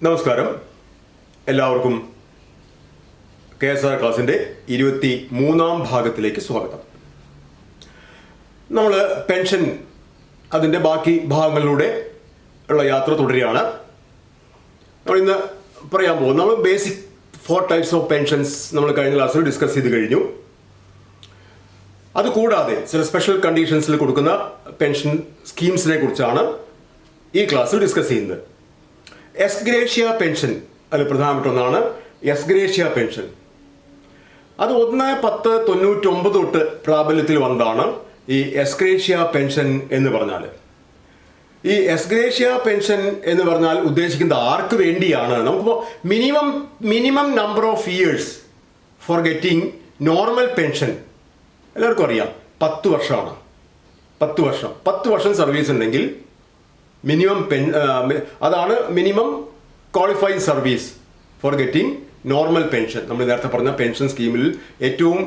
നമസ്കാരം, എല്ലാവർക്കും KSR ക്ലാസിൻ്റെ 23-ാം ഭാഗത്തിലേക്ക് സ്വാഗതം. നമ്മൾ പെൻഷൻ അതിൻ്റെ ബാക്കി ഭാഗങ്ങളിലൂടെ ഉള്ള യാത്ര തുടരുകയാണ്. നമ്മൾ ഇന്ന് പറയാൻ പോകും, നമ്മൾ ബേസിക് 4 ടൈപ്സ് ഓഫ് പെൻഷൻസ് നമ്മൾ കഴിഞ്ഞ ക്ലാസ്സിൽ ഡിസ്കസ് ചെയ്ത് കഴിഞ്ഞു. അതുകൂടാതെ ചില സ്പെഷ്യൽ കണ്ടീഷൻസിൽ കൊടുക്കുന്ന പെൻഷൻ സ്കീംസിനെ കുറിച്ചാണ് ഈ ക്ലാസ്സിൽ ഡിസ്കസ് ചെയ്യുന്നത്. എക്സ് ഗ്രേഷ്യ പെൻഷൻ അതിൽ പ്രധാനപ്പെട്ട ഒന്നാണ് എക്സ് ഗ്രേഷ്യ പെൻഷൻ. അത് 1/10/99 തൊട്ട് പ്രാബല്യത്തിൽ വന്നതാണ് ഈ എക്സ് ഗ്രേഷ്യ പെൻഷൻ എന്ന് പറഞ്ഞാൽ. ഈ എക്സ് ഗ്രേഷ്യ പെൻഷൻ എന്ന് പറഞ്ഞാൽ ഉദ്ദേശിക്കുന്നത് ആർക്ക് വേണ്ടിയാണ്? നമുക്കിപ്പോൾ minimum number of years for getting normal pension എല്ലാവർക്കും അറിയാം, 10 വർഷമാണ്. 10 വർഷം സർവീസ് ഉണ്ടെങ്കിൽ അതാണ് minimum qualified service for getting normal pension. നമ്മൾ നേരത്തെ പറഞ്ഞ പെൻഷൻ സ്കീമിൽ ഏറ്റവും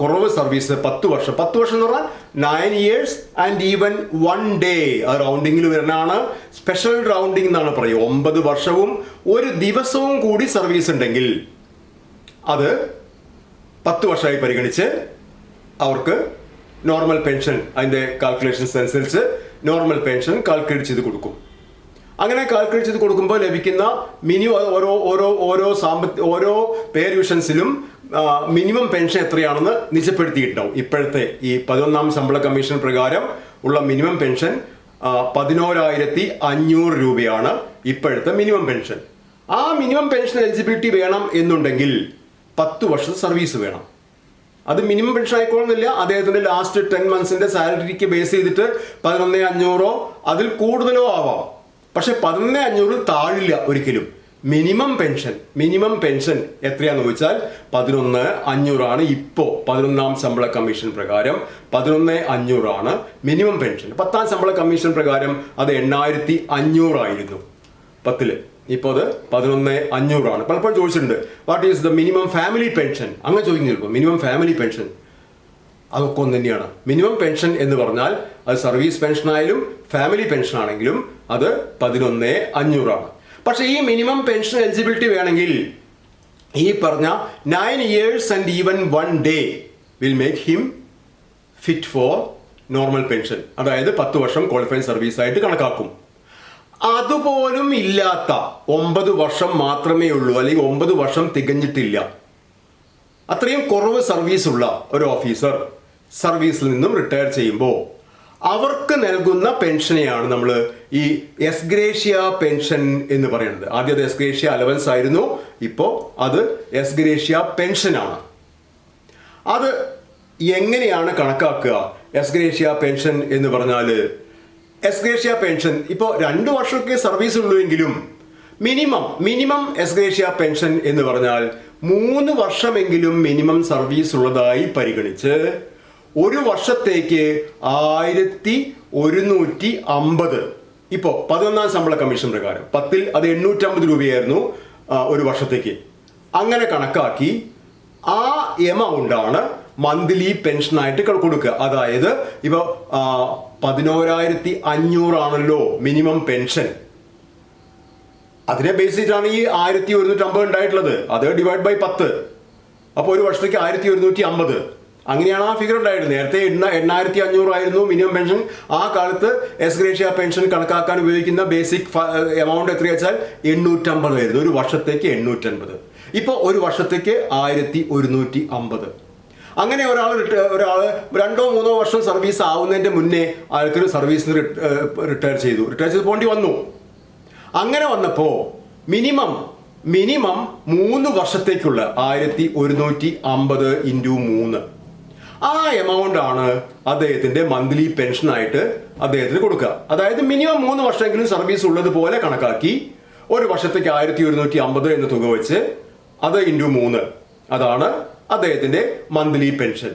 കുറവ് സർവീസ് 10 വർഷം. 10 വർഷം എന്ന് പറഞ്ഞാൽ 9 years ആൻഡ് ഈവൻ 1 day. ആ റൗണ്ടിങ്ങിൽ വരുന്നതാണ് സ്പെഷ്യൽ റൗണ്ടിങ് എന്നാണ് പറയുക. 9 വർഷവും 1 ദിവസവും കൂടി സർവീസ് ഉണ്ടെങ്കിൽ അത് 10 വർഷമായി പരിഗണിച്ച് അവർക്ക് നോർമൽ പെൻഷൻ, അതിൻ്റെ കാൽക്കുലേഷൻസ് അനുസരിച്ച് നോർമൽ പെൻഷൻ കാൽക്കുലേറ്റ് ചെയ്ത് കൊടുക്കും. അങ്ങനെ കാൽക്കുലേറ്റ് ചെയ്ത് കൊടുക്കുമ്പോൾ ലഭിക്കുന്ന ഓരോ പേ ഡിവിഷൻസിലും മിനിമം പെൻഷൻ എത്രയാണെന്ന് നിജപ്പെടുത്തിയിട്ടുണ്ടാവും. ഇപ്പോഴത്തെ ഈ 11-ാം ശമ്പള കമ്മീഷൻ പ്രകാരം ഉള്ള മിനിമം പെൻഷൻ 11,500 രൂപയാണ് ഇപ്പോഴത്തെ മിനിമം പെൻഷൻ. ആ മിനിമം പെൻഷൻ എലിജിബിലിറ്റി വേണം എന്നുണ്ടെങ്കിൽ 10 വർഷം സർവീസ് വേണം. അത് മിനിമം പെൻഷൻ ആയിക്കോളുന്നില്ല, അദ്ദേഹത്തിന്റെ ലാസ്റ്റ് 10 monthsന്റെ സാലറിക്ക് ബേസ് ചെയ്തിട്ട് 11,500 അതിൽ കൂടുതലോ ആവാം. പക്ഷെ 11,500 താഴില്ല ഒരിക്കലും. മിനിമം പെൻഷൻ എത്രയാന്ന് ചോദിച്ചാൽ 11,500 ആണ്. ഇപ്പോൾ 11-ാം ശമ്പള കമ്മീഷൻ പ്രകാരം 11,500 ആണ് മിനിമം പെൻഷൻ. 10-ാം ശമ്പള കമ്മീഷൻ പ്രകാരം അത് 8,500 ആയിരുന്നു 10-ല്. ഇപ്പോൾ അത് 11,500 ആണ്. പലപ്പോഴും ചോദിച്ചിട്ടുണ്ട്, what is the minimum family pension? അങ്ങനെ ചോദിക്കുന്നു ചിലപ്പോൾ. മിനിമം ഫാമിലി പെൻഷൻ അതൊക്കെ ഒന്ന് തന്നെയാണ്. മിനിമം പെൻഷൻ എന്ന് പറഞ്ഞാൽ അത് സർവീസ് പെൻഷൻ ആയാലും ഫാമിലി പെൻഷൻ ആണെങ്കിലും അത് 11,500 ആണ്. പക്ഷേ ഈ മിനിമം പെൻഷൻ എലിജിബിലിറ്റി വേണമെങ്കിൽ ഈ പറഞ്ഞ 9 years and even 1 day will make him fit for normal pension. അതായത് 10 വർഷം ക്വാളിഫൈഡ് സർവീസ് ആയിട്ട് കണക്കാക്കും. അതുപോലും ഇല്ലാത്ത 9 വർഷം മാത്രമേ ഉള്ളൂ, അല്ലെങ്കിൽ 9 വർഷം തികഞ്ഞിട്ടില്ല, അത്രയും കുറവ് സർവീസ് ഉള്ള ഒരു ഓഫീസർ സർവീസിൽ നിന്നും റിട്ടയർ ചെയ്യുമ്പോൾ അവർക്ക് നൽകുന്ന പെൻഷനെയാണ് നമ്മൾ ഈ എക്സ് ഗ്രേഷ്യ പെൻഷൻ എന്ന് പറയുന്നത്. ആദ്യം അത് എക്സ് ഗ്രേഷ്യ അലവൻസ് ആയിരുന്നു, ഇപ്പോൾ അത് എക്സ് ഗ്രേഷ്യ പെൻഷനാണ്. അത് എങ്ങനെയാണ് കണക്കാക്കുക? എക്സ് ഗ്രേഷ്യ പെൻഷൻ എന്ന് പറഞ്ഞാൽ എക്സ് ഗ്രേഷ്യ പെൻഷൻ ഇപ്പോൾ 2 വർഷമൊക്കെ സർവീസ് ഉള്ളുവെങ്കിലും മിനിമം എക്സ് ഗ്രേഷ്യ പെൻഷൻ എന്ന് പറഞ്ഞാൽ 3 വർഷമെങ്കിലും മിനിമം സർവീസ് ഉള്ളതായി പരിഗണിച്ച് 1 വർഷത്തേക്ക് 1,150. ഇപ്പോൾ 11-ാം ശമ്പള കമ്മീഷൻ പ്രകാരം 10-ൽ അത് 850 രൂപയായിരുന്നു 1 വർഷത്തേക്ക്. അങ്ങനെ കണക്കാക്കി ആ എമൗണ്ടാണ് മന്ത്ലി പെൻഷനായിട്ട് കൊടുക്കുക. അതായത് ഇപ്പോൾ 11,500 ആണല്ലോ മിനിമം പെൻഷൻ. അതിനെ ബേസ് ചെയ്തിട്ടാണ് ഈ 1,150 ഉണ്ടായിട്ടുള്ളത്. അത് ഡിവൈഡ് ബൈ 10. അപ്പോൾ 1 വർഷത്തേക്ക് 1,150. അങ്ങനെയാണ് ആ ഫിഗർ ഉണ്ടായിരുന്നത്. നേരത്തെ 8,500 ആയിരുന്നു മിനിമം പെൻഷൻ. ആ കാലത്ത് എക്സ് ഗ്രേഷ്യ പെൻഷൻ കണക്കാക്കാൻ ഉപയോഗിക്കുന്ന ബേസിക് എമൗണ്ട് എത്രയാ വെച്ചാൽ 850 ആയിരുന്നു. 1 വർഷത്തേക്ക് 850. ഇപ്പോൾ 1 വർഷത്തേക്ക് 1,150. അങ്ങനെ ഒരാൾ 2-3 വർഷം സർവീസ് ആവുന്നതിന്റെ മുന്നേ ആൾക്കൊരു സർവീസിന് റിട്ടയർ ചെയ്ത് പോണ്ടി വന്നു. അങ്ങനെ വന്നപ്പോൾ മിനിമം 3 വർഷത്തേക്കുള്ള 1,150 × 3 ആ എമൗണ്ട് ആണ് അദ്ദേഹത്തിന്റെ മന്ത്ലി പെൻഷനായിട്ട് അദ്ദേഹത്തിന് കൊടുക്കുക. അതായത് മിനിമം 3 വർഷമെങ്കിലും സർവീസ് ഉള്ളതുപോലെ കണക്കാക്കി 1 വർഷത്തേക്ക് 1,150 എന്ന തുക വെച്ച് അത് × 3 അതാണ് അദ്ദേഹത്തിന്റെ മന്ത്ലി പെൻഷൻ.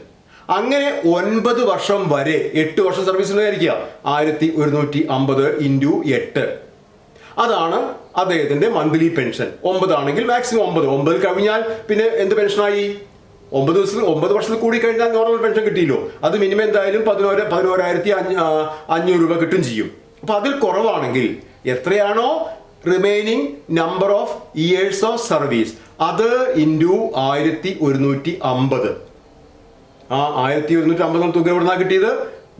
അങ്ങനെ 9 വർഷം വരെ 8 വർഷം സർവീസ് ഉണ്ടായിരിക്കുക 1,150 × 8 അതാണ് അദ്ദേഹത്തിന്റെ മന്ത്ലി പെൻഷൻ. 9 ആണെങ്കിൽ മാക്സിമം 9 കവിഞ്ഞാൽ പിന്നെ എന്ത് പെൻഷനായി? 9 വർഷത്തിൽ കൂടി കഴിഞ്ഞാൽ നോർമൽ പെൻഷൻ കിട്ടിയല്ലോ. അത് മിനിമം എന്തായാലും 11,500 രൂപ കിട്ടും ചെയ്യും. അപ്പൊ അതിൽ കുറവാണെങ്കിൽ എത്രയാണോ remaining number of years of service, അത് ഇൻറ്റു 1150. ആ 1150 തുക എവിടുന്നാ കിട്ടിയത്?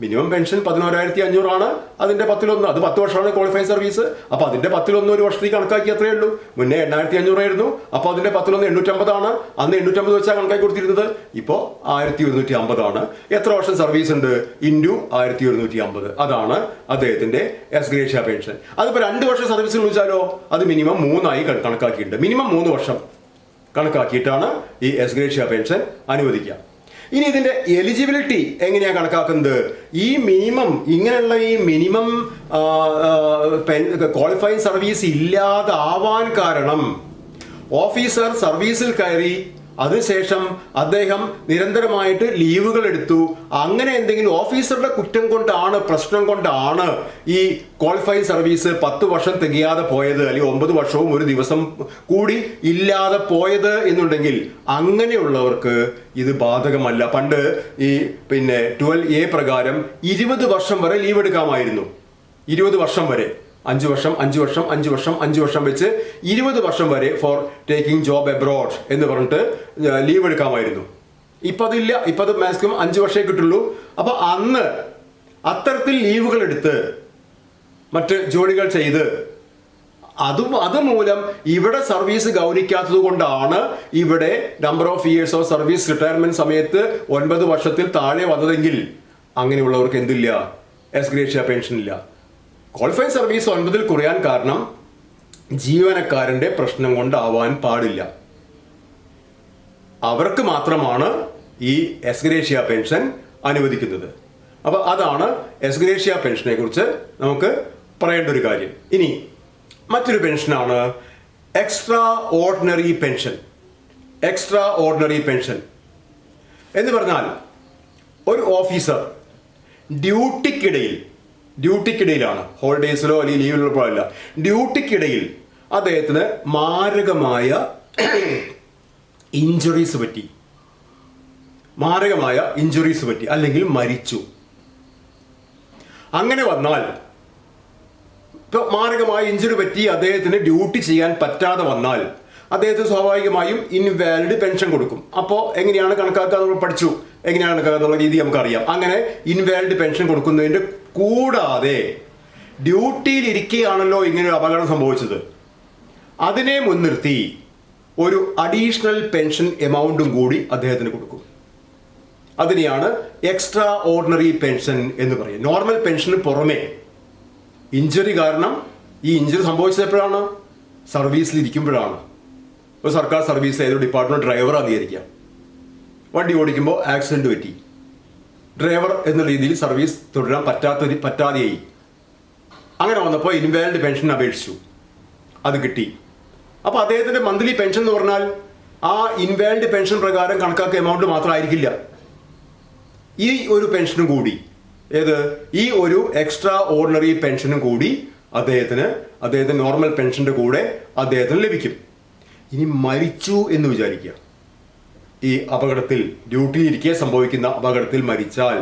മിനിമം പെൻഷൻ 11,500 ആണ്. അതിന്റെ 10 അത് 10 വർഷമാണ് ക്വാളിഫൈഡ് സർവീസ്. അപ്പൊ അതിന്റെ 10 ഒരു വർഷത്തേക്ക് കണക്കാക്കി അത്രയേ ഉള്ളൂ. മുന്നേ 8,500 ആയിരുന്നു. അപ്പൊ അതിന്റെ 10 850 ആണ്. അന്ന് 850 വെച്ചാൽ കണക്കാക്കി കൊടുത്തിരുന്നത്. ഇപ്പോ 1150 ആണ്. എത്ര വർഷം സർവീസ് ഉണ്ട്? ഇൻറ്റു 1150. അതാണ് അദ്ദേഹത്തിന്റെ എക്സ് ഗ്രേഷ്യ പെൻഷൻ. അതിപ്പോ 2 വർഷം സർവീസ് വിളിച്ചാലോ അത് മിനിമം 3 കണക്കാക്കിയിട്ടുണ്ട്. മിനിമം 3 വർഷം കണക്കാക്കിയിട്ടാണ് ഈ എക്സ് ഗ്രേഷ്യ പെൻഷൻ അനുവദിക്കുക. ഇനി ഇതിന്റെ എലിജിബിലിറ്റി എങ്ങനെയാണ് കണക്കാക്കുന്നത്? ഈ മിനിമം ഇങ്ങനെയുള്ള ഈ മിനിമം ക്വാളിഫൈങ് സർവീസ് ഇല്ലാതാവാൻ കാരണം ഓഫീസർ സർവീസിൽ കയറി അതിനുശേഷം അദ്ദേഹം നിരന്തരമായിട്ട് ലീവുകൾ എടുത്തു. അങ്ങനെ എന്തെങ്കിലും ഓഫീസറുടെ കുറ്റം കൊണ്ടാണ്, പ്രശ്നം കൊണ്ടാണ് ഈ ക്വാളിഫൈഡ് സർവീസ് 10 വർഷം തികയാതെ പോയത്, അല്ലെങ്കിൽ 9 വർഷവും 1 ദിവസം കൂടി ഇല്ലാതെ പോയത് എന്നുണ്ടെങ്കിൽ അങ്ങനെയുള്ളവർക്ക് ഇത് ബാധകമല്ല. പണ്ട് ഈ 12A പ്രകാരം 20 വർഷം വരെ ലീവ് എടുക്കാമായിരുന്നു. 20 വർഷം വരെ, 5 വർഷം 5 വർഷം 5 വർഷം 5 വർഷം വെച്ച് 20 വർഷം വരെ ഫോർ ടേക്കിംഗ് ജോബ് എബ്രോഡ് എന്ന് പറഞ്ഞിട്ട് ലീവ് എടുക്കാമായിരുന്നു. ഇപ്പം അതില്ല. ഇപ്പം അത് മാക്സിമം 5 വർഷമേ കിട്ടുള്ളൂ. അപ്പൊ അന്ന് അത്തരത്തിൽ ലീവുകൾ എടുത്ത് മറ്റ് ജോലികൾ ചെയ്ത് അതുമൂലം ഇവിടെ സർവീസ് ഗൗനിക്കാത്തത് കൊണ്ടാണ് ഇവിടെ number of years of service retirement സമയത്ത് 9 വർഷത്തിൽ താഴെ വന്നതെങ്കിൽ അങ്ങനെയുള്ളവർക്ക് എന്തില്ല? എക്സ് ഗ്രേഷ്യ പെൻഷൻ ഇല്ല. ക്വാളിഫൈഡ് സർവീസ് 9 കുറയാൻ കാരണം ജീവനക്കാരന്റെ പ്രശ്നം കൊണ്ടാവാൻ പാടില്ല. അവർക്ക് മാത്രമാണ് ഈ എക്സ് ഗ്രേഷ്യ പെൻഷൻ അനുവദിക്കുന്നത്. അപ്പൊ അതാണ് എക്സ് ഗ്രേഷ്യ പെൻഷനെ കുറിച്ച് നമുക്ക് പറയേണ്ട ഒരു കാര്യം. ഇനി മറ്റൊരു പെൻഷനാണ് extra ordinary pension. Extra ordinary pension എന്ന് പറഞ്ഞാൽ ഒരു ഓഫീസർ ഡ്യൂട്ടിക്കിടയിലാണ്, ഹോളിഡേയ്സിലോ അല്ലെങ്കിൽ ലീവിലോ അല്ല, ഡ്യൂട്ടിക്കിടയിൽ അദ്ദേഹത്തിന് മാരകമായ ഇഞ്ചുറീസ് പറ്റി അല്ലെങ്കിൽ മരിച്ചു. അങ്ങനെ വന്നാൽ, ഇപ്പോൾ മാരകമായ ഇഞ്ചുറി പറ്റി അദ്ദേഹത്തിന് ഡ്യൂട്ടി ചെയ്യാൻ പറ്റാതെ വന്നാൽ അദ്ദേഹത്തിന് സ്വാഭാവികമായും ഇൻവാലിഡ് പെൻഷൻ കൊടുക്കും. അപ്പോൾ എങ്ങനെയാണ് കണക്കാക്കുക നമ്മൾ പഠിച്ചു. എങ്ങനെയാണ് കണക്കാക്കുക എന്നുള്ള രീതി നമുക്കറിയാം. അങ്ങനെ ഇൻവാലിഡ് പെൻഷൻ കൊടുക്കുന്നതിൻ്റെ കൂടാതെ ഡ്യൂട്ടിയിൽ ഇരിക്കുകയാണല്ലോ ഇങ്ങനെ ഒരു അപകടം സംഭവിച്ചത്, അതിനെ മുൻനിർത്തി ഒരു അഡീഷണൽ പെൻഷൻ എമൗണ്ടും കൂടി അദ്ദേഹത്തിന് കൊടുക്കും. അതിനെയാണ് എക്സ്ട്രാ ഓർഡിനറി പെൻഷൻ എന്ന് പറയും. നോർമൽ പെൻഷന് പുറമെ ഇഞ്ചുറി കാരണം, ഈ ഇഞ്ചുറി സംഭവിച്ചത് എപ്പോഴാണ്? സർവീസിൽ ഇരിക്കുമ്പോഴാണ്. ഒരു സർക്കാർ സർവീസ് ഏതൊരു ഡിപ്പാർട്ട്മെന്റ് ഡ്രൈവറാണെന്ന് വിചാരിക്കാം. വണ്ടി ഓടിക്കുമ്പോൾ ആക്സിഡന്റ് പറ്റി, ഡ്രൈവർ എന്ന രീതിയിൽ സർവീസ് തുടരാൻ പറ്റാതെയായി. അങ്ങനെ വന്നപ്പോൾ ഇൻവാലിഡ് പെൻഷൻ അപേക്ഷിച്ചു, അത് കിട്ടി. അപ്പോൾ അദ്ദേഹത്തിന്റെ മന്ത്ലി പെൻഷൻ എന്ന് പറഞ്ഞാൽ ആ ഇൻവാലിഡ് പെൻഷൻ പ്രകാരം കണക്കാക്കിയ എമൗണ്ട് മാത്രമായിരിക്കില്ല. ഈ ഒരു പെൻഷനും കൂടി, ഈ ഒരു എക്സ്ട്രാ ഓർഡിനറി പെൻഷനും കൂടി അദ്ദേഹത്തിന് നോർമൽ പെൻഷന്റെ കൂടെ അദ്ദേഹത്തിന് ലഭിക്കും. ഇനി മരിച്ചു എന്ന് വിചാരിക്കുക. ഈ അപകടത്തിൽ, ഡ്യൂട്ടിയിലിരിക്കെ സംഭവിക്കുന്ന അപകടത്തിൽ മരിച്ചാൽ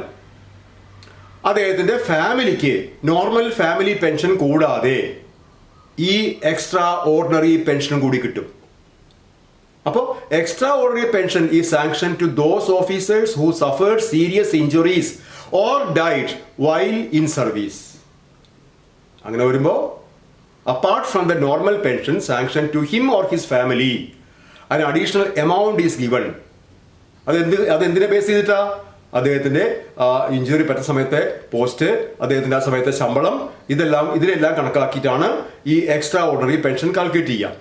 അദ്ദേഹത്തിന്റെ ഫാമിലിക്ക് നോർമൽ ഫാമിലി പെൻഷൻ കൂടാതെ ഈ എക്സ്ട്രാ ഓർഡിനറി പെൻഷനും കൂടി കിട്ടും. അപ്പോൾ extra ordinary pension is sanction to those officers who suffered serious injuries or died while in service. അങ്ങനെ വരുമ്പോൾ apart from the normal pension sanctioned to him or his family, an additional amount is given. അതെന്തിനെ base ചെയ്തിട്ടാ? അദ്ദേഹത്തിന്റെ injury പറ്റ സമയത്തെ post, അദ്ദേഹത്തിന്റെ ആ സമയത്തെ ശമ്പളം, ഇതിനെല്ലാം കണക്കാക്കിയിട്ടാണ് ഈ എക്സ്ട്രാ ഓർഡിനറി പെൻഷൻ കാൽക്കുലേറ്റ് ചെയ്യുക.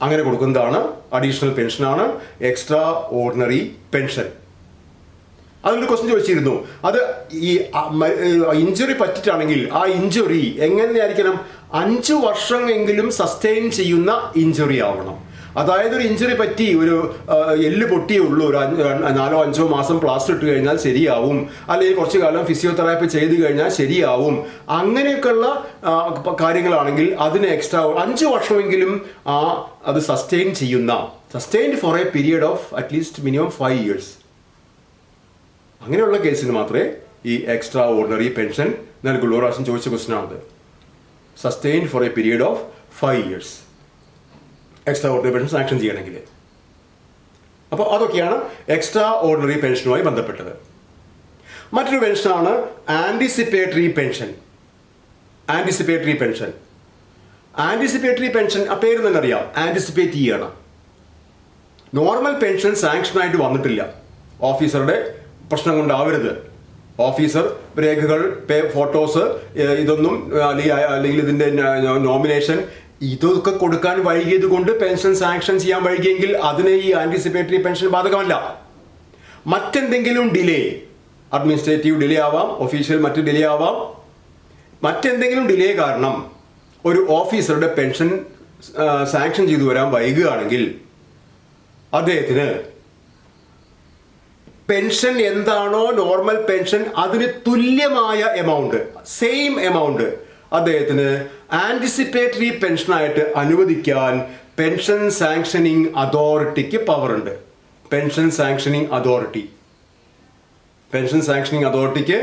അങ്ങനെ കൊടുക്കുന്നതാണ് അഡീഷണൽ പെൻഷനാണ് എക്സ്ട്രാ ഓർഡിനറി പെൻഷൻ. അതിലൊരു ക്വസ്റ്റ്യൻ ചോദിച്ചിരുന്നു, അത് ഈ ഇഞ്ചുറി പറ്റിയിട്ടാണെങ്കിൽ ആ ഇഞ്ചുറി എങ്ങനെയായിരിക്കണം? 5 വർഷമെങ്കിലും സസ്റ്റെയിൻ ചെയ്യുന്ന ഇഞ്ചുറി ആവണം. അതായത് ഒരു ഇഞ്ചുറി പറ്റി, ഒരു എല്ല് പൊട്ടിയേ ഉള്ളൂ, ഒരു 4-5 മാസം പ്ലാസ്റ്റർ ഇട്ട് കഴിഞ്ഞാൽ ശരിയാവും, അല്ലെങ്കിൽ കുറച്ചു കാലം ഫിസിയോതെറാപ്പി ചെയ്ത് കഴിഞ്ഞാൽ ശരിയാവും. അങ്ങനെയൊക്കെയുള്ള കാര്യങ്ങളാണെങ്കിൽ അതിന് എക്സ്ട്രാ 5 വർഷമെങ്കിലും അത് sustained for a period of at least minimum 5 years. അങ്ങനെയുള്ള കേസിന് മാത്രമേ ഈ എക്സ്ട്രാ ഓർഡിനറി പെൻഷൻ നൽകുള്ളൂ. ഒരു പ്രാവശ്യം ചോദിച്ച ക്വസ്റ്റ്യൻ ആണത്. Sustained for a period of 5 years. Extra ordinary pension sanction ചെയ്യണമെങ്കിൽ. അപ്പോൾ അതൊക്കെയാണ് എക്സ്ട്രാ ഓർഡിനറി പെൻഷനുമായി ബന്ധപ്പെട്ടത്. മറ്റൊരു പെൻഷനാണ് ആൻറ്റിസിപ്പേറ്ററി പെൻഷൻ. ആൻറ്റിസിപ്പേറ്ററി പെൻഷൻ ആ പേര് തന്നെ അറിയാം, ആൻറ്റിസിപ്പേറ്റ് ചെയ്യണം. നോർമൽ പെൻഷൻ സാങ്ഷനായിട്ട് വന്നിട്ടില്ല, ഓഫീസറുടെ പ്രശ്നം കൊണ്ടാവരുത്. ഓഫീസർ രേഖകൾ, ഫോട്ടോസ്, ഇതൊന്നും അല്ലെങ്കിൽ ഇതിൻ്റെ നോമിനേഷൻ ഇതൊക്കെ കൊടുക്കാൻ വൈകിയത് കൊണ്ട് പെൻഷൻ സാങ്ഷൻ ചെയ്യാൻ വൈകിയെങ്കിൽ അതിന് ഈ ആൻറ്റിസിപ്പേറ്ററി പെൻഷൻ ബാധകമല്ല. മറ്റെന്തെങ്കിലും ഡിലേ, അഡ്മിനിസ്ട്രേറ്റീവ് ഡിലേ ആവാം, ഒഫീഷ്യൽ മറ്റ് ഡിലേ ആവാം, മറ്റെന്തെങ്കിലും ഡിലേ കാരണം ഒരു ഓഫീസറുടെ പെൻഷൻ സാങ്ഷൻ ചെയ്തു വരാൻ വൈകുകയാണെങ്കിൽ അദ്ദേഹത്തിന് പെൻഷൻ എന്താണോ നോർമൽ പെൻഷൻ അതിന് തുല്യമായ എമൗണ്ട്, സെയിം എമൗണ്ട് അദ്ദേഹത്തിന് ആൻറ്റിസിപ്പേറ്ററി പെൻഷനായിട്ട് അനുവദിക്കാൻ പെൻഷൻ സാങ്ഷനിങ് അതോറിറ്റിക്ക് പവറുണ്ട്. പെൻഷൻ സാങ്ഷനിങ് അതോറിറ്റിക്ക്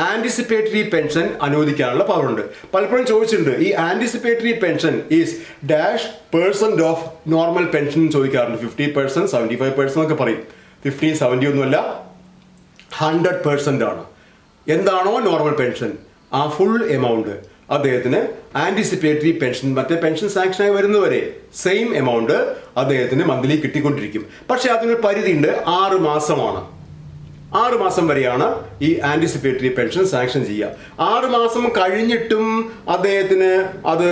ആൻറ്റിസിപ്പേറ്ററി പെൻഷൻ അനുവദിക്കാനുള്ള പവറുണ്ട്. പലപ്പോഴും ചോദിച്ചിട്ടുണ്ട്, ഈ anticipatory pension is %% of normal pension ചോദിക്കാറുണ്ട്. 50%, 75% ഒക്കെ പറയും. 50, 70 ഒന്നുമല്ല, 100% ആണ്. എന്താണോ നോർമൽ പെൻഷൻ ആ ഫുൾ എമൗണ്ട് അദ്ദേഹത്തിന് ആൻറ്റിസിപ്പേറ്ററി പെൻഷൻ, മറ്റേ പെൻഷൻ സാങ്ഷനായി വരുന്നവരെ സെയിം എമൗണ്ട് അദ്ദേഹത്തിന് മന്ത്ലി കിട്ടിക്കൊണ്ടിരിക്കും. പക്ഷെ അതിനൊരു പരിധിയുണ്ട്, 6 മാസമാണ്. 6 മാസം വരെയാണ് ഈ ആൻറ്റിസിപ്പേറ്ററി പെൻഷൻ സാങ്ഷൻ ചെയ്യുക. 6 മാസം കഴിഞ്ഞിട്ടും അദ്ദേഹത്തിന് അത്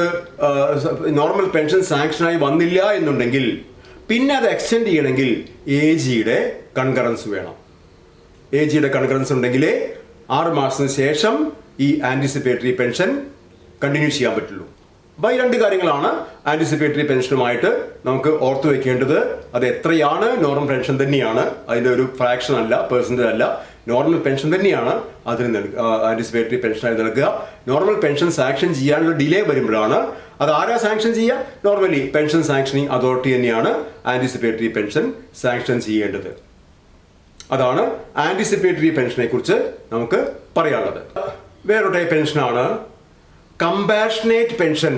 നോർമൽ പെൻഷൻ സാങ്ഷനായി വന്നില്ല എന്നുണ്ടെങ്കിൽ പിന്നെ അത് എക്സ്റ്റെൻഡ് ചെയ്യണമെങ്കിൽ AGയുടെ കൺകറൻസ് വേണം. AGയുടെ കൺകറൻസ് ഉണ്ടെങ്കിലേ 6 മാസത്തിന് ശേഷം ഈ ആൻറ്റിസിപ്പേറ്ററി പെൻഷൻ കണ്ടിന്യൂ ചെയ്യാൻ പറ്റുള്ളൂ. അപ്പോൾ ഈ 2 കാര്യങ്ങളാണ് ആൻറ്റിസിപ്പേറ്ററി പെൻഷനുമായിട്ട് നമുക്ക് ഓർത്തു വെക്കേണ്ടത്. അത് എത്രയാണ്? നോർമൽ പെൻഷൻ തന്നെയാണ്, അതിൻ്റെ ഒരു ഫ്രാക്ഷൻ അല്ല, പെർസെൻറ്റേജ് അല്ല, നോർമൽ പെൻഷൻ തന്നെയാണ് അതിന് ആൻറ്റിസിപ്പേറ്ററി പെൻഷനായി നൽകുക. നോർമൽ പെൻഷൻ സാങ്ഷൻ ചെയ്യാനുള്ള ഡിലേ വരുമ്പോഴാണ് അത് ആരാ സാങ്ഷൻ ചെയ്യുക? നോർമലി പെൻഷൻ സാങ്ഷനിങ് അതോറിറ്റി തന്നെയാണ് ആൻറ്റിസിപ്പേറ്ററി പെൻഷൻ സാങ്ഷൻ ചെയ്യേണ്ടത്. അതാണ് ആൻറ്റിസിപ്പേറ്ററി പെൻഷനെ കുറിച്ച് നമുക്ക് പറയാനുള്ളത്. വേറൊരു ടൈപ്പ് പെൻഷനാണ് compassionate pension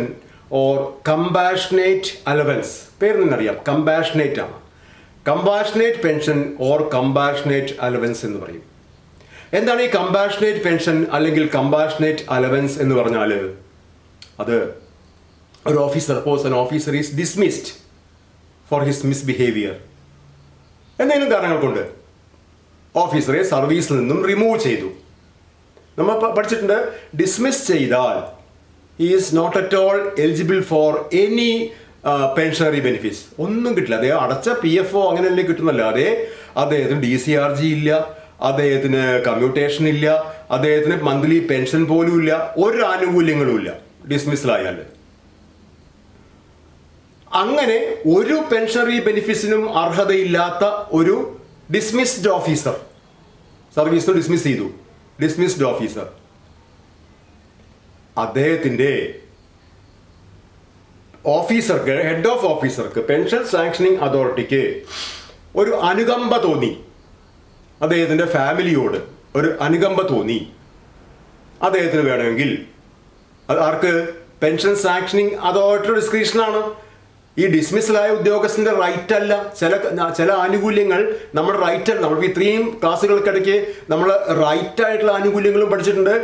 or compassionate allowance. പേര് നിന്നറിയാം, കമ്പാഷനേറ്റ് ആണ്. Compassionate pension or compassionate allowance എന്ന് പറയും. എന്താണ് ഈ കമ്പാഷനേറ്റ് പെൻഷൻ അല്ലെങ്കിൽ കമ്പാഷനേറ്റ് അലവൻസ് എന്ന് പറഞ്ഞാൽ? അത് ഒരു officer, suppose an officer is dismissed for his misbehavior, എന്തെങ്കിലും കാരണങ്ങൾ കൊണ്ട് ഓഫീസറെ സർവീസിൽ നിന്നും റിമൂവ് ചെയ്തു. നമ്മൾ പഠിച്ചിട്ടുണ്ട്, ഡിസ്മിസ് ചെയ്താൽ he is not at all eligible for any pensionary benefits. ഒന്നും കിട്ടില്ല. അദ്ദേഹം അടച്ച PFO അങ്ങനെയല്ലേ കിട്ടുന്നല്ലോ. അദ്ദേഹത്തിന് DCRG ഇല്ല, അദ്ദേഹത്തിന് കമ്മ്യൂട്ടേഷൻ ഇല്ല, അദ്ദേഹത്തിന് മന്ത്ലി പെൻഷൻ പോലും ഇല്ല, ഒരു ആനുകൂല്യങ്ങളും ഇല്ല ഡിസ്മിസ്ലായാൽ. അങ്ങനെ ഒരു പെൻഷനറി ബെനിഫിറ്റ്സിനും അർഹതയില്ലാത്ത ഒരു ഡിസ്മിസ്ഡ് ഓഫീസർ, സർവീസ് ഡിസ്മിസ് ചെയ്തു, ഡിസ്മിസ്ഡ് ഓഫീസർ, അദ്ദേഹത്തിൻ്റെ ഓഫീസർക്ക്, ഹെഡ് ഓഫ് ഓഫീസർക്ക്, പെൻഷൻ സാങ്ഷനിങ് അതോറിറ്റിക്ക് ഒരു അനുകമ്പ തോന്നി, അദ്ദേഹത്തിൻ്റെ ഫാമിലിയോട് ഒരു അനുകമ്പ തോന്നി. അദ്ദേഹത്തിന് വേണമെങ്കിൽ അത് ആർക്ക്? പെൻഷൻ സാങ്ഷനിങ് അതോറിറ്റിയുടെ ഡിസ്ക്രിപ്ഷനാണ്. ഈ ഡിസ്മിസ്സലായ ഉദ്യോഗസ്ഥന്റെ റൈറ്റ് അല്ല. ചില ആനുകൂല്യങ്ങൾ നമ്മുടെ റൈറ്റ് അല്ല. നമ്മൾ ഇത്രയും ക്ലാസ്സുകൾക്കിടയ്ക്ക് നമ്മൾ റൈറ്റ് ആയിട്ടുള്ള ആനുകൂല്യങ്ങളും പഠിച്ചിട്ടുണ്ട്,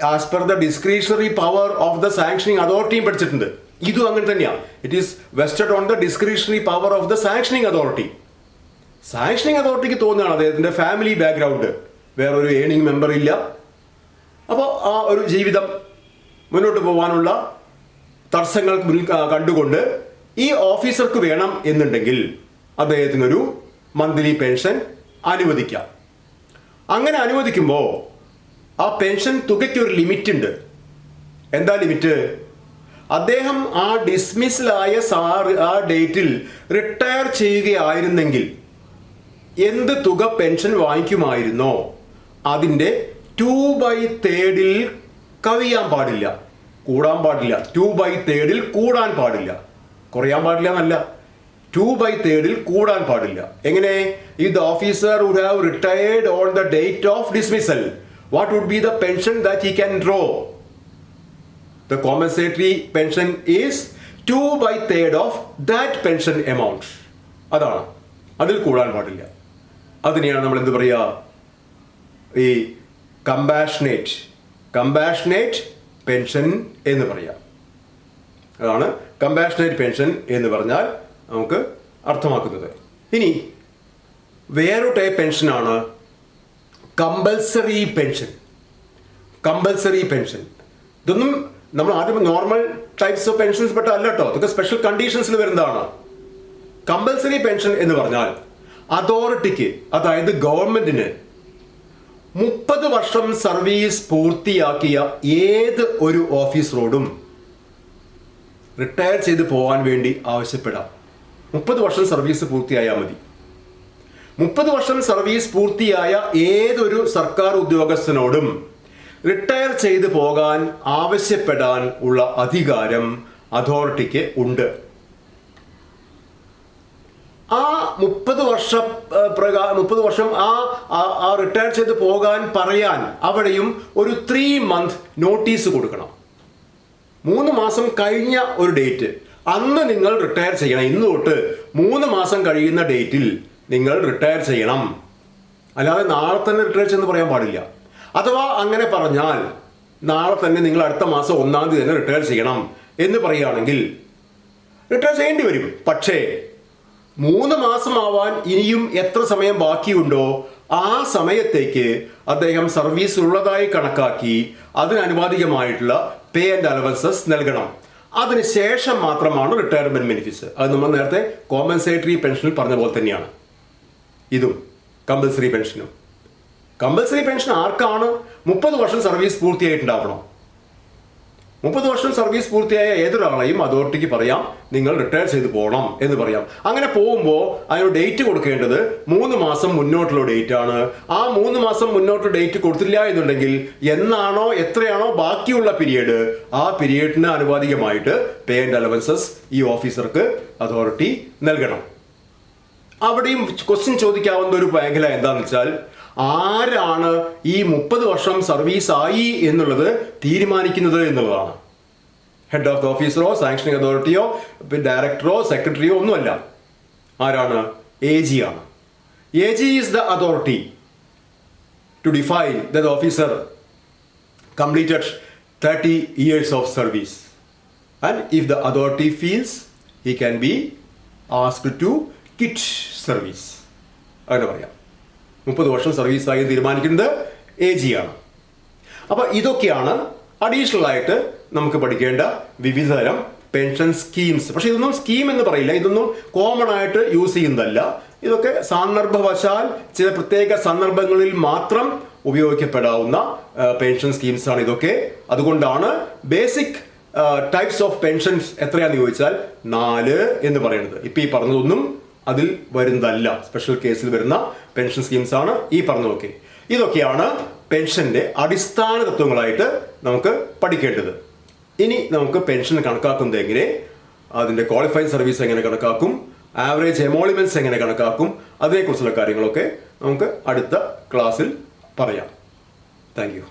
as per the discretionary power of the sanctioning അതോറിറ്റിയും പഠിച്ചിട്ടുണ്ട്. ഇതും അങ്ങനെ തന്നെയാണ്. It is vested on the discretionary power of the sanctioning authority. Sanctioning അതോറിറ്റിക്ക് തോന്നുകയാണ് അദ്ദേഹത്തിൻ്റെ ഫാമിലി ബാക്ക്ഗ്രൗണ്ട്, വേറൊരു ഏണിംഗ് മെമ്പർ ഇല്ല, അപ്പോൾ ആ ഒരു ജീവിതം മുന്നോട്ട് പോകാനുള്ള തടസ്സങ്ങൾ കണ്ടുകൊണ്ട് ഈ ഓഫീസർക്ക് വേണം എന്നുണ്ടെങ്കിൽ അദ്ദേഹത്തിനൊരു മന്ത്ലി പെൻഷൻ അനുവദിക്കാം. അങ്ങനെ അനുവദിക്കുമ്പോൾ ആ പെൻഷൻ തുകയ്ക്ക് ഒരു ലിമിറ്റ് ഉണ്ട്. എന്താ ലിമിറ്റ്? അദ്ദേഹം ആ ഡിസ്മിസ്ലായ ആ ഡേറ്റിൽ റിട്ടയർ ചെയ്യുകയായിരുന്നെങ്കിൽ എന്ത് തുക പെൻഷൻ വാങ്ങിക്കുമായിരുന്നോ അതിൻ്റെ 2/3 കവിയാൻ പാടില്ല, കൂടാൻ പാടില്ല. 2/3 കൂടാൻ പാടില്ല, കുറയാൻ പാടില്ല എന്നല്ല, 2/3 കൂടാൻ പാടില്ല. എങ്ങനെ? if the officer would have retired on the date of dismissal, what would be the pension that he can draw? The compensatory pension is 2/3 of that pension amount. അതാണ്, അതിൽ കൂടാൻ പാടില്ല. അതിനെയാണ് നമ്മൾ എന്ത് പറയുക, ഈ കമ്പാഷനേറ്റ് പെൻഷൻ എന്ന് പറയാം. അതാണ് കമ്പാഷനേറ്റ് പെൻഷൻ എന്ന് പറഞ്ഞാൽ നമുക്ക് അർത്ഥമാക്കുന്നത്. ഇനി വേറൊരു ടൈപ്പ് പെൻഷനാണ് കമ്പൽസറി പെൻഷൻ. ഇതൊന്നും നമ്മൾ ആദ്യം നോർമൽ ടൈപ്സ് ഓഫ് പെൻഷൻസ് പെട്ട അല്ല കേട്ടോ, ഇതൊക്കെ സ്പെഷ്യൽ കണ്ടീഷൻസിൽ വരുന്നതാണ്. കമ്പൽസറി പെൻഷൻ എന്ന് പറഞ്ഞാൽ അതോറിറ്റിക്ക്, അതായത് ഗവൺമെന്റിന് 30 വർഷം സർവീസ് പൂർത്തിയാക്കിയ ഏത് ഒരു ഓഫീസറോടും റിട്ടയർ ചെയ്ത് പോകാൻ വേണ്ടി ആവശ്യപ്പെടാം. 30 വർഷം സർവീസ് പൂർത്തിയായാൽ മതി. 30 വർഷം സർവീസ് പൂർത്തിയായ ഏതൊരു സർക്കാർ ഉദ്യോഗസ്ഥനോടും റിട്ടയർ ചെയ്ത് പോകാൻ ആവശ്യപ്പെടാൻ ഉള്ള അധികാരം അതോറിറ്റിക്ക് ഉണ്ട്. ആ 30 വർഷം ആ റിട്ടയർ ചെയ്ത് പോകാൻ പറയാൻ അവിടെയും ഒരു 3 month നോട്ടീസ് കൊടുക്കണം. 3 മാസം കഴിഞ്ഞ ഒരു ഡേറ്റ്, അന്ന് നിങ്ങൾ റിട്ടയർ ചെയ്യണം. ഇന്ന് തൊട്ട് 3 മാസം കഴിയുന്ന ഡേറ്റിൽ നിങ്ങൾ റിട്ടയർ ചെയ്യണം. അല്ലാതെ നാളെ തന്നെ റിട്ടയർ ചെയ്യുമെന്ന് പറയാൻ പാടില്ല. അഥവാ അങ്ങനെ പറഞ്ഞാൽ നാളെ തന്നെ നിങ്ങൾ അടുത്ത മാസം 1-ാം തീയതി തന്നെ റിട്ടയർ ചെയ്യണം എന്ന് പറയുകയാണെങ്കിൽ റിട്ടയർ ചെയ്യേണ്ടി വരും. പക്ഷേ 3 മാസമാവാൻ ഇനിയും എത്ര സമയം ബാക്കിയുണ്ടോ ആ സമയത്തേക്ക് അദ്ദേഹം സർവീസ് ഉള്ളതായി കണക്കാക്കി അതിനനുപാതികമായിട്ടുള്ള പേ ആൻഡ് അലവൻസസ് നൽകണം. അതിനുശേഷം മാത്രമാണ് റിട്ടയർമെന്റ് ബെനിഫിറ്റ്സ്. അത് നമ്മൾ നേരത്തെ കോമ്പൻസേറ്ററി പെൻഷനിൽ പറഞ്ഞ പോലെ തന്നെയാണ് ഇതും കമ്പൽസറി പെൻഷനും. കമ്പൽസറി പെൻഷൻ ആർക്കാണ്? 30 വർഷം സർവീസ് പൂർത്തിയായിട്ടുണ്ടാവണം. 30 വർഷം സർവീസ് പൂർത്തിയായ ഏതൊരാളെയും അതോറിറ്റിക്ക് പറയാം നിങ്ങൾ റിട്ടയർ ചെയ്ത് പോകണം എന്ന് പറയാം. അങ്ങനെ പോകുമ്പോൾ അതിന് ഡേറ്റ് കൊടുക്കേണ്ടത് 3 മാസം മുന്നോട്ടുള്ള ഡേറ്റ് ആണ്. ആ 3 മാസം മുന്നോട്ട് ഡേറ്റ് കൊടുത്തില്ല എന്നുണ്ടെങ്കിൽ എന്നാണോ എത്രയാണോ ബാക്കിയുള്ള പീരീഡ്, ആ പീരീഡിന് ആനുപാതികമായിട്ട് പേ ആൻഡ് അലവൻസസ് ഈ ഓഫീസർക്ക് അതോറിറ്റി നൽകണം. അവിടെയും ക്വസ്റ്റ്യൻ ചോദിക്കാവുന്ന ഒരു മേഖല എന്താണെന്ന് വെച്ചാൽ, ആരാണ് ഈ 30 വർഷം സർവീസ് ആയി എന്നുള്ളത് തീരുമാനിക്കുന്നത് എന്നുള്ളതാണ്. ഹെഡ് ഓഫ് ദ ഓഫീസറോ സാങ്ഷനിങ് അതോറിറ്റിയോ ഡയറക്ടറോ സെക്രട്ടറിയോ ഒന്നുമല്ല. ആരാണ്? AG ആണ്. AG is the authority to define the officer completed 30 years of service, and if the authority feels he can be asked to quit service. അങ്ങനെ പറയാം. 30 വർഷം സർവീസായി തീരുമാനിക്കുന്നത് AG ആണ്. അപ്പോൾ ഇതൊക്കെയാണ് അഡീഷണൽ ആയിട്ട് നമുക്ക് പഠിക്കേണ്ട വിവിധ തരം പെൻഷൻ സ്കീംസ്. പക്ഷെ ഇതൊന്നും സ്കീം എന്ന് പറയില്ല, ഇതൊന്നും കോമൺ ആയിട്ട് യൂസ് ചെയ്യുന്നതല്ല. ഇതൊക്കെ സന്ദർഭവശാൽ ചില പ്രത്യേക സന്ദർഭങ്ങളിൽ മാത്രം ഉപയോഗിക്കപ്പെടാവുന്ന പെൻഷൻ സ്കീംസ് ആണ് ഇതൊക്കെ. അതുകൊണ്ടാണ് ബേസിക് ടൈപ്സ് ഓഫ് പെൻഷൻസ് എത്രയാണെന്ന് ചോദിച്ചാൽ 4 എന്ന് പറയുന്നത്. ഇപ്പം ഈ പറഞ്ഞതൊന്നും അതിൽ വരുന്നതല്ല. സ്പെഷ്യൽ കേസിൽ വരുന്ന പെൻഷൻ സ്കീംസ് ആണ് ഈ പറഞ്ഞതൊക്കെ. ഇതൊക്കെയാണ് പെൻഷന്റെ അടിസ്ഥാന തത്വങ്ങളായിട്ട് നമുക്ക് പഠിക്കേണ്ടത്. ഇനി നമുക്ക് പെൻഷൻ കണക്കാക്കുന്നത് എങ്ങനെ, അതിന്റെ ക്വാളിഫൈഡ് സർവീസ് എങ്ങനെ കണക്കാക്കും, ആവറേജ് എമോളിമെന്റ്സ് എങ്ങനെ കണക്കാക്കും, അതിനെക്കുറിച്ചുള്ള കാര്യങ്ങളൊക്കെ നമുക്ക് അടുത്ത ക്ലാസ്സിൽ പറയാം. Thank you.